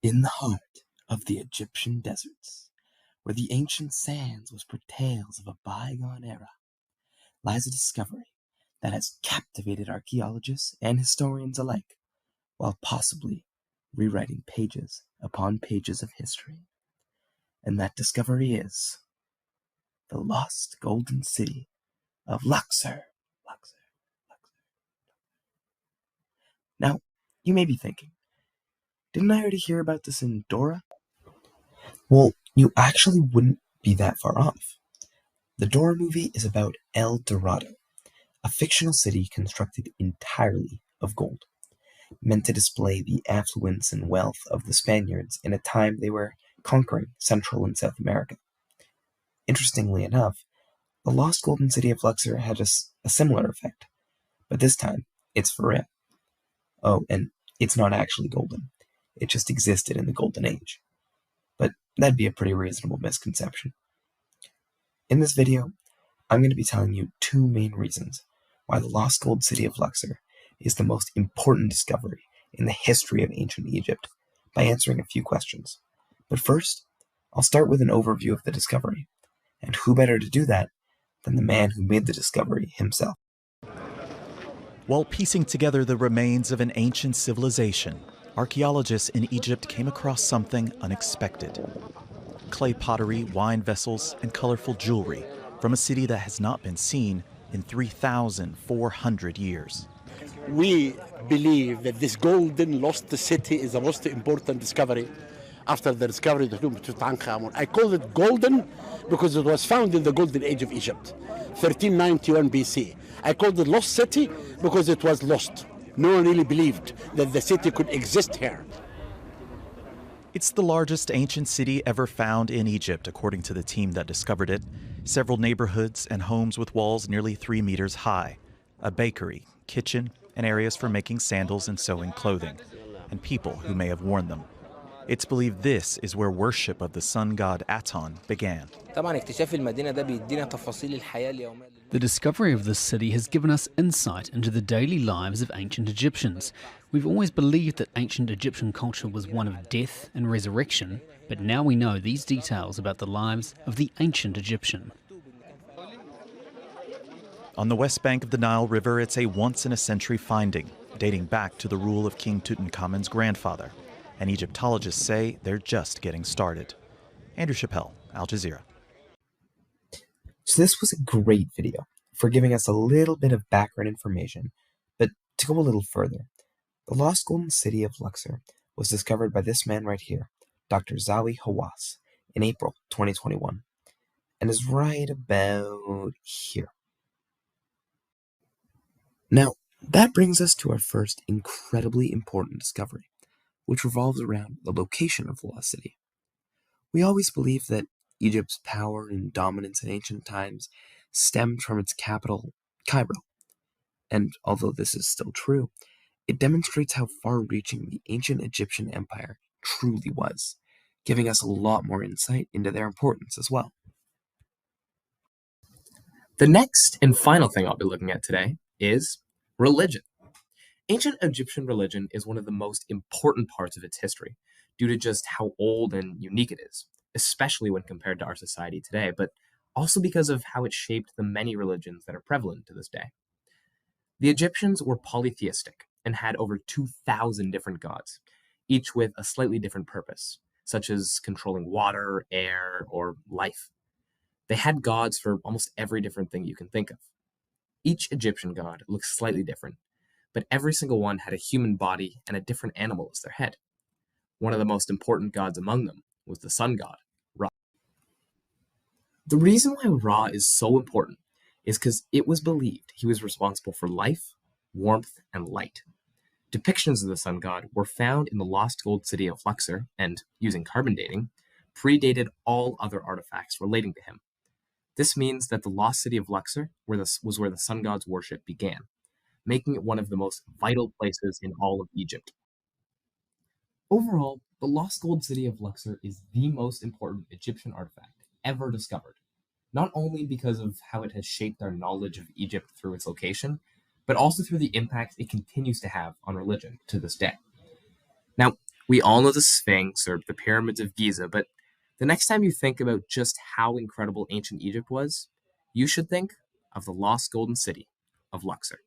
In the heart of the Egyptian deserts, where the ancient sands whisper tales of a bygone era, lies a discovery that has captivated archaeologists and historians alike, while possibly rewriting pages upon pages of history. And that discovery is the lost golden city of Luxor. Luxor, Luxor. Now, you may be thinking, didn't I already hear about this in Dora? Well, you actually wouldn't be that far off. The Dora movie is about El Dorado, a fictional city constructed entirely of gold, meant to display the affluence and wealth of the Spaniards in a time they were conquering Central and South America. Interestingly enough, the lost golden city of Luxor had a similar effect, but this time it's for real. Oh, and it's not actually golden. It just existed in the Golden Age. But that'd be a pretty reasonable misconception. In this video, I'm going to be telling you two main reasons why the lost gold city of Luxor is the most important discovery in the history of ancient Egypt by answering a few questions. But first, I'll start with an overview of the discovery, and who better to do that than the man who made the discovery himself. While piecing together the remains of an ancient civilization, archaeologists in Egypt came across something unexpected. Clay pottery, wine vessels, and colorful jewelry from a city that has not been seen in 3,400 years. We believe that this golden lost city is the most important discovery after the discovery of the tomb of Tutankhamun. I call it golden because it was found in the golden age of Egypt, 1391 BC. I called it lost city because it was lost. No one really believed that the city could exist here. It's the largest ancient city ever found in Egypt, according to the team that discovered it. Several neighborhoods and homes with walls nearly 3 meters high, a bakery, kitchen, and areas for making sandals and sewing clothing, and people who may have worn them. It's believed this is where worship of the sun god Aton began. The discovery of this city has given us insight into the daily lives of ancient Egyptians. We've always believed that ancient Egyptian culture was one of death and resurrection, but now we know these details about the lives of the ancient Egyptian. On the west bank of the Nile River, it's a once-in-a-century finding, dating back to the rule of King Tutankhamun's grandfather. And Egyptologists say they're just getting started. Andrew Chappelle, Al Jazeera. So this was a great video for giving us a little bit of background information, but to go a little further, the lost golden city of Luxor was discovered by this man right here, Dr. Zawi Hawass, in April 2021, and is right about here. Now, that brings us to our first incredibly important discovery, which revolves around the location of the lost city. We always believed that Egypt's power and dominance in ancient times stemmed from its capital, Cairo. And although this is still true, it demonstrates how far-reaching the ancient Egyptian empire truly was, giving us a lot more insight into their importance as well. The next and final thing I'll be looking at today is religion. Ancient Egyptian religion is one of the most important parts of its history due to just how old and unique it is, especially when compared to our society today, but also because of how it shaped the many religions that are prevalent to this day. The Egyptians were polytheistic and had over 2,000 different gods, each with a slightly different purpose, such as controlling water, air, or life. They had gods for almost every different thing you can think of. Each Egyptian god looks slightly different, but every single one had a human body and a different animal as their head. One of the most important gods among them was the sun god, Ra. The reason why Ra is so important is because it was believed he was responsible for life, warmth, and light. Depictions of the sun god were found in the lost gold city of Luxor and, using carbon dating, predated all other artifacts relating to him. This means that the lost city of Luxor was where the sun god's worship began, making it one of the most vital places in all of Egypt. Overall, the lost gold city of Luxor is the most important Egyptian artifact ever discovered, not only because of how it has shaped our knowledge of Egypt through its location, but also through the impact it continues to have on religion to this day. Now, We all know the Sphinx or the pyramids of Giza, but the next time you think about just how incredible ancient Egypt was, you should think of the lost golden city of Luxor.